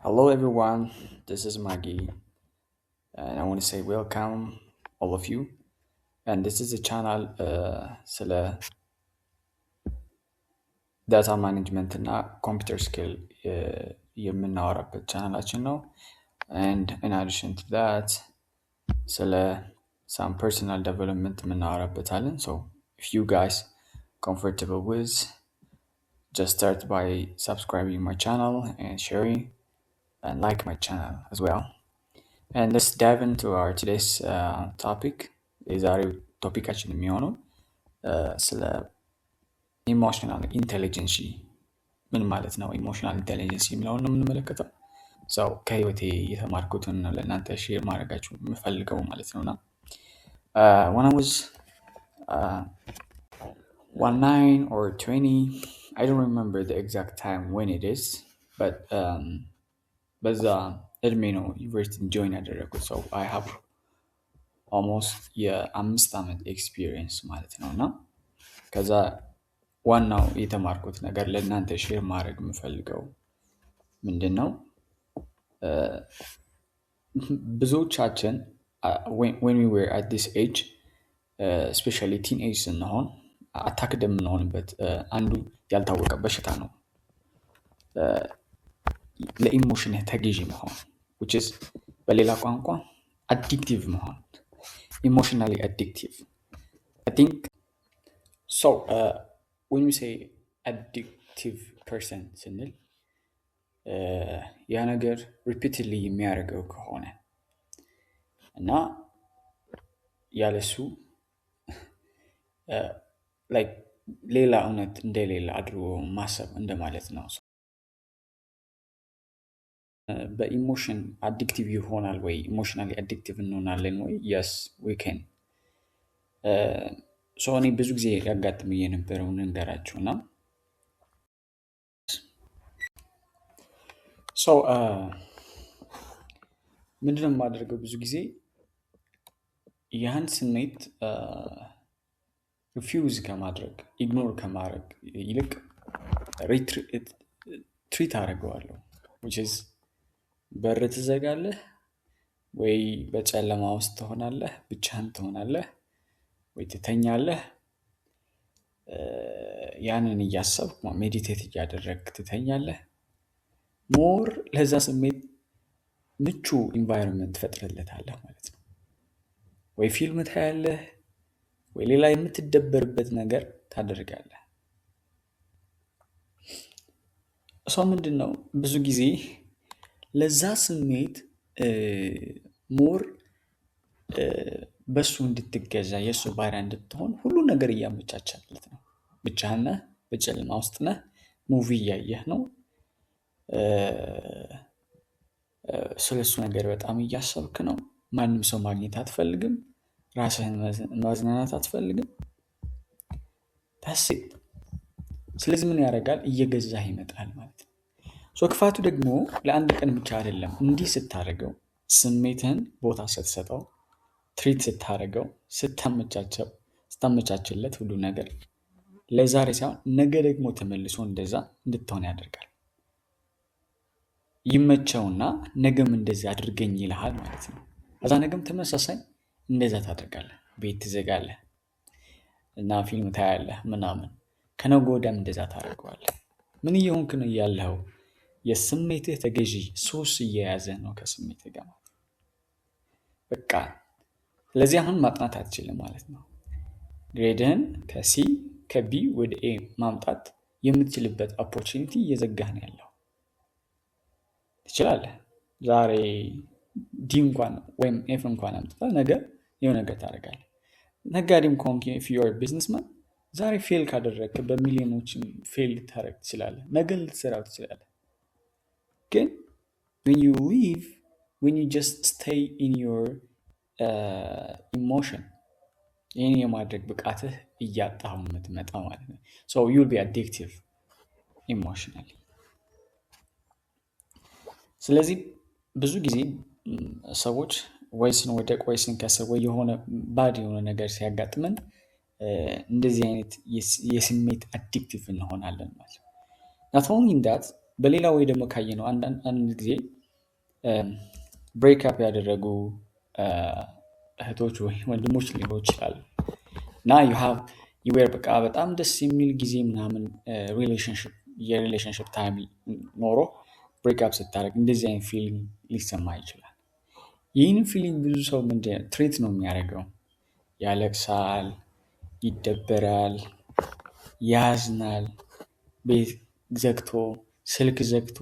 Hello, everyone. This is Maggie, and I want to say welcome, all of you. And this is a channel ስለ ዳታ ማኔጅመንት እና ኮምፒውተር ስኪል የምናወራበት ቻናላችን ነው። And in addition to that, ስለ some personal development የምናወራበታለን. So if you guys comfortable with, just start by subscribing my channel and sharing and like my channel as well. And let's dive into our today's topic. የዛሬው ቶፒካችን የሚሆነው ስለ ኢሞሽናል ኢንቴሊጀንሲ ምን ማለት ነው? ኢሞሽናል ኢንቴሊጀንሲ የሚለውን ነው የምንመለከተው። ሰው ከህይወቴ የተማርኩትን ለእናንተ ሼር ማድረጋችሁ የምፈልገው ማለት ነውና when I was 19 or 20, I don't remember the exact time when it is, but በዛ እድሜ ነው ዩኒቨርሲቲ ጆይን ያደረጉት። ሰው I have almost የአምስት ዓመት ኤክስፒሪየንስ ማለት ነው። እና ከዛ ዋናው የተማርኩት ነገር ለእናንተ ሼር ማድረግ የምፈልገው ምንድን ነው? ብዙዎቻችን when we were at this age, especially teenage ስንሆን አታክድ የምንሆንበት አንዱ ያልታወቀ በሽታ ነው ለኢሞሽንህ ተገዢ መሆን, which is በሌላ ቋንቋ አዲክቲቭ መሆን, emotionally addictive. I think so. When you say addictive person ስንል ያ ነገር repeatedly የሚያደርገው ከሆነ እና ያለሱ like ሌላ እውነት እንደሌላ አድርጎ ማሰብ እንደማለት ነው። በኢሞሽን አዲክቲቭ ይሆናል ወይ? ኢሞሽናሊ አዲክቲቭ እንሆናለን ወይ? yes we can. ሶ እኔ ብዙ ጊዜ ያጋጥመኝ የነበረውን እንገራችሁና ሶ ምንድነው የማደርገው? ብዙ ጊዜ ያን ስሜት ሪፊውዝ ከማድረግ ኢግኖር ከማድረግ ይልቅ ትሪት አደርገዋለሁ። which is በር ትዘጋለህ ወይ በጨለማ ውስጥ ትሆናለህ፣ ብቻህን ትሆናለህ ወይ ትተኛለህ። ያንን እያሰብክ ሜዲቴት እያደረግክ ትተኛለህ። ሞር ለዛ ስሜት ምቹ ኢንቫይሮንመንት ትፈጥርለታለህ ማለት ነው። ወይ ፊልም ታያለህ ወይ ሌላ የምትደበርበት ነገር ታደርጋለህ። እሷ ምንድን ነው ብዙ ጊዜ ለዛ ስሜት ሞር በሱ እንድትገዛ የእሱ ባሪያ እንድትሆን ሁሉ ነገር እያመቻቻለት ነው። ብቻህን ነህ፣ በጨለማ ውስጥ ነህ፣ ሙቪ እያየህ ነው፣ ስለሱ ነገር በጣም እያሰብክ ነው። ማንም ሰው ማግኘት አትፈልግም፣ ራስህን ማዝናናት አትፈልግም። ታስብ። ስለዚህ ምን ያደርጋል? እየገዛህ ይመጣል ማለት ነው። ሶ ክፋቱ ደግሞ ለአንድ ቀን ብቻ አይደለም። እንዲህ ስታደርገው፣ ስሜትህን ቦታ ስትሰጠው፣ ትሪት ስታደርገው፣ ስታመቻችለት ሁሉ ነገር ለዛሬ ሳይሆን ነገ ደግሞ ተመልሶ እንደዛ እንድትሆን ያደርጋል። ይመቸውና ነገም እንደዚህ አድርገኝ ይልሃል ማለት ነው። ከዛ ነገም ተመሳሳይ እንደዛ ታደርጋለህ፣ ቤት ትዘጋለህ እና ፊልም ታያለህ ምናምን። ከነገ ወዲያም እንደዛ ታደርገዋለህ። ምን እየሆንክ ነው ያለኸው? የስሜትህ ተገዢ ሱስ እየያዘህ ነው ከስሜትህ ጋር ማለት ነው። በቃ ስለዚህ አሁን ማጥናት አትችልም ማለት ነው። ግሬድህን ከሲ ከቢ ወደ ኤ ማምጣት የምትችልበት ኦፖርቹኒቲ እየዘጋህ ነው ያለው። ትችላለህ ዛሬ ዲ እንኳን ወይም ኤፍ እንኳን አምጥተህ ነገ የሆነ ነገር ታደርጋለህ። ነጋዴም ከሆንክ ኢፍ ዩ አር ቢዝነስማን ዛሬ ፌል ካደረግክ በሚሊዮኖችም ፌል ልታደርግ ትችላለህ፣ ነገ ልትሰራው ትችላለህ። ግን when you just stay in your emotion, ይህን የማድረግ ብቃትህ እያጣኸው የምትመጣው ማለት ነው። so you'll be addictive emotionally. ስለዚህ ብዙ ጊዜ ሰዎች ወይ ስንወድቅ ወይ ስንከስር ወይ የሆነ ባድ የሆነ ነገር ሲያጋጥመን እንደዚህ አይነት የስሜት አዲክቲቭ እንሆናለን ማለት ነው። not only that, በሌላ ወይ ደግሞ ካየነው አንድ ጊዜ ብሬክ አፕ ያደረጉ እህቶች ወይ ወንድሞች ሊኖሩ ይችላሉ እና ዩዌር በቃ በጣም ደስ የሚል ጊዜ ምናምን የሪሌሽንሽፕ ታይም ኖሮ ብሬክ አፕ ስታደርግ እንደዚህ አይነት ፊሊንግ ሊሰማ ይችላል። ይህን ፊሊንግ ብዙ ሰው ትሬት ነው የሚያደርገው። ያለቅሳል፣ ይደበራል፣ ያዝናል፣ ቤት ዘግቶ ስልክ ዘግቶ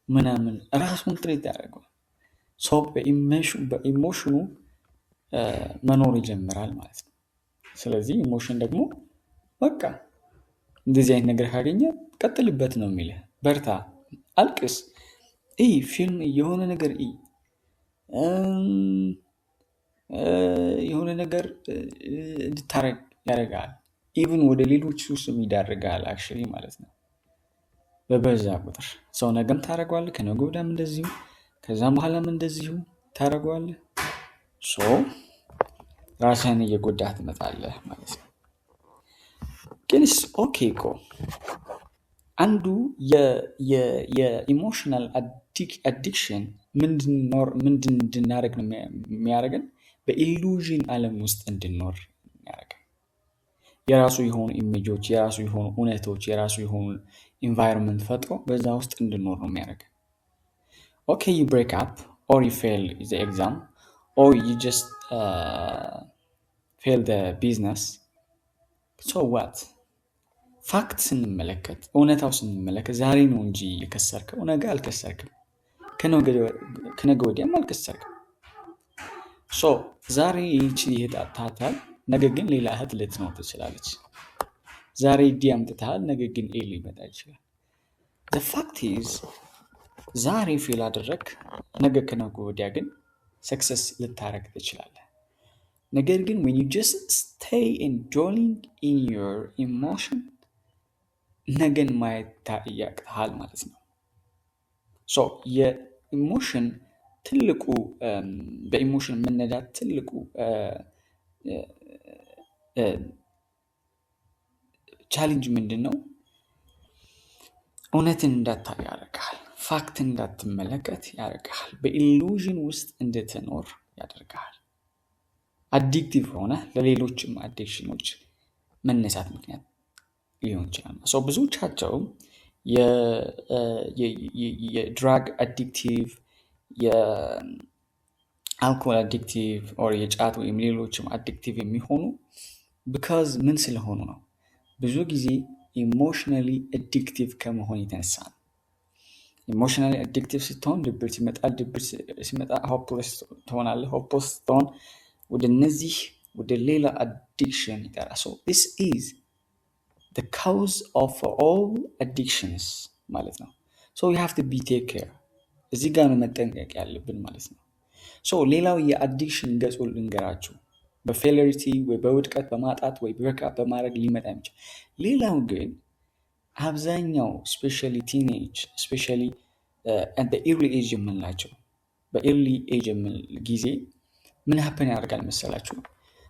ምናምን ራሱን ትሬት ያደርገዋል። ሰው በኢሞሽኑ መኖር ይጀምራል ማለት ነው። ስለዚህ ኢሞሽን ደግሞ በቃ እንደዚህ አይነት ነገር ካገኘ ቀጥልበት ነው የሚልህ። በርታ፣ አልቅስ፣ ፊልም የሆነ ነገር የሆነ ነገር እንድታረግ ያደርጋል። ኢቭን ወደ ሌሎች ሱስም ይዳርጋል አክቹዋሊ ማለት ነው። በበዛ ቁጥር ሰው ነገም ታደርገዋለህ፣ ከነገ ወዲያም እንደዚሁ፣ ከዛም በኋላም እንደዚሁ ታደርገዋለህ። ራስህን እየጎዳህ ትመጣለህ ማለት ነው። ግንስ ኦኬ እኮ አንዱ የኢሞሽናል አዲክሽን ምንድን እንድናደርግ ነው የሚያደርገን? በኢሉዥን ዓለም ውስጥ እንድንኖር ያደርገን። የራሱ የሆኑ ኢሜጆች፣ የራሱ የሆኑ እውነቶች፣ የራሱ የሆኑ ኢንቫይሮንመንት ፈጥሮ በዛ ውስጥ እንድንኖር ነው የሚያደርገን። ኦኬ ዩ ብሬክ አፕ ኦር ዩ ፌል ዘ ኤግዛም ኦር ዩ ጀስት ፌል ዘ ቢዝነስ ሶ ዋት? ፋክት ስንመለከት፣ እውነታው ስንመለከት ዛሬ ነው እንጂ የከሰርከው፣ ነገ አልከሰርክም፣ ከነገ ወዲያም አልከሰርክም። ዛሬ ይህች እህት አጥተሃል፣ ነገ ግን ሌላ እህት ልትኖር ትችላለች። ዛሬ ዲ አምጥተሃል፣ ነገ ግን ኤ ሊመጣ ይችላል። the fact is ዛሬ ፌል አደረግ፣ ነገ ከነገ ወዲያ ግን ሰክሰስ ልታረግ ትችላለህ። ነገር ግን when you just stay indulging in your emotion ነገን ማየት ያቅትሃል ማለት ነው። የኢሞሽን ትልቁ በኢሞሽን መነዳት ትልቁ ቻሌንጅ ምንድን ነው? እውነትን እንዳታይ ያደርግሃል። ፋክትን እንዳትመለከት ያደርግሃል። በኢሉዥን ውስጥ እንድትኖር ያደርግሃል። አዲክቲቭ ሆነ ለሌሎችም አዲክሽኖች መነሳት ምክንያት ሊሆን ይችላል። ብዙዎቻቸው የድራግ አዲክቲቭ፣ የአልኮል አዲክቲቭ ኦር የጫት ወይም ሌሎችም አዲክቲቭ የሚሆኑ ቢካዝ ምን ስለሆኑ ነው? ብዙ ጊዜ ኢሞሽናሊ አዲክቲቭ ከመሆን የተነሳ ነው። ኢሞሽናሊ አዲክቲቭ ስትሆን ድብርት ይመጣል። ድብርት ሲመጣ ሆፕለስ ትሆናለህ። ሆፕለስ ስትሆን ወደ ሌላ አዲክሽን ይጠራል። this is the cause of all addictions ማለት ነው። you have to be take care። እዚህ ጋር ነው መጠንቀቅ ያለብን ማለት ነው። ሌላው የአዲክሽን ገጹ ልንገራችሁ። በፌለሪቲ ወይ በውድቀት በማጣት ወይ ብሬክአፕ በማድረግ ሊመጣ የሚችል። ሌላው ግን አብዛኛው ስፔሻሊ ቲኔጅ ስፔሻሊ ኤርሊ ኤጅ የምንላቸው በኤርሊ ኤጅ ጊዜ ምን ሀፕን ያደርጋል መሰላችሁ?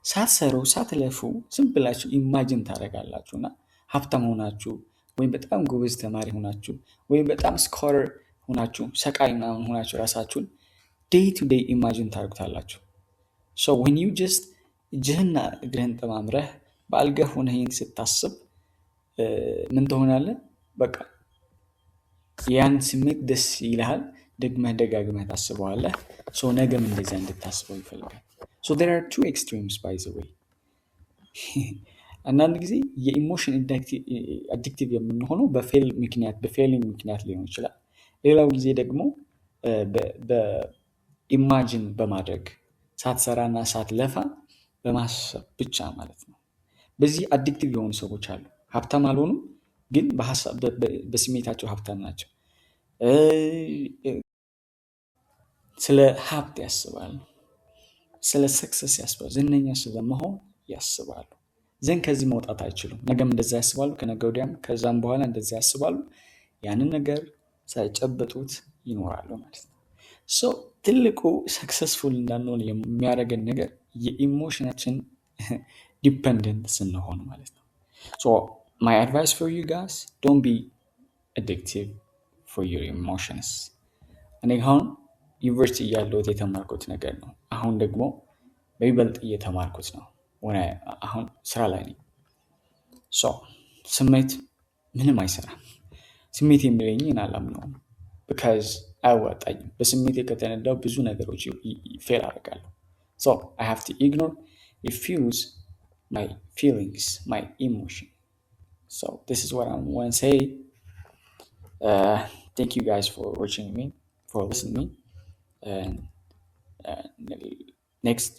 ሳትሰሩ ሳትለፉ ዝም ብላችሁ ኢማጂን ታደርጋላችሁ እና ሀብታም ሆናችሁ ወይም በጣም ጎበዝ ተማሪ ሆናችሁ ወይም በጣም ስኮለር ሆናችሁ ሰቃይ ምናምን ሆናችሁ ራሳችሁን ዴይ ቱ ዴይ ኢማጂን ታደርጉታላችሁ። when you just እጅህና እግርህን ጠማምረህ በአልጋህ ሆነህ ይህን ስታስብ ምን ትሆናለህ? በቃ ያን ስሜት ደስ ይልሃል። ደግመህ ደጋግመህ ታስበዋለህ። ነገም እንደዚያ እንድታስበው ይፈልጋል። there are two extremes by the way። አንዳንድ ጊዜ የኢሞሽን አዲክቲቭ የምንሆነው በፌሊንግ ምክንያት ሊሆን ይችላል። ሌላው ጊዜ ደግሞ በኢማጂን በማድረግ ሳትሰራና ሳትለፋ በማሰብ ብቻ ማለት ነው። በዚህ አዲክቲቭ የሆኑ ሰዎች አሉ። ሀብታም አልሆኑም፣ ግን በስሜታቸው ሀብታም ናቸው። ስለ ሀብት ያስባሉ፣ ስለ ሰክሰስ ያስባሉ፣ ዝነኛ ስለመሆን ያስባሉ። ዘን ከዚህ መውጣት አይችሉም። ነገም እንደዛ ያስባሉ፣ ከነገ ወዲያም ከዛም በኋላ እንደዛ ያስባሉ። ያንን ነገር ሳይጨበጡት ይኖራሉ ማለት ነው። ትልቁ ሰክሰስፉል እንዳንሆን የሚያደርገን ነገር የኢሞሽናችን ዲፐንደንት ስንሆን ማለት ነው። my advice for you guys, don't be addictive for your emotions እኔ አሁን ዩኒቨርሲቲ እያለሁት የተማርኩት ነገር ነው። አሁን ደግሞ በይበልጥ እየተማርኩት ነው። አሁን ስራ ላይ ነኝ። ስሜት ምንም አይሰራም። ስሜት የሚለኝን አላምነውም። ቢካዝ አያዋጣኝም። በስሜቴ ከተነዳው ብዙ ነገሮች ፌል አደርጋለሁ። I have to ignore, refuse my feelings, my emotion. So this is what I want to say. Thank you guys for watching me, for listening to me. And next,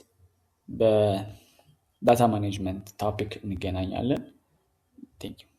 በዳታ ማኔጅመንት ቶፒክ እንገናኛለን። Thank you.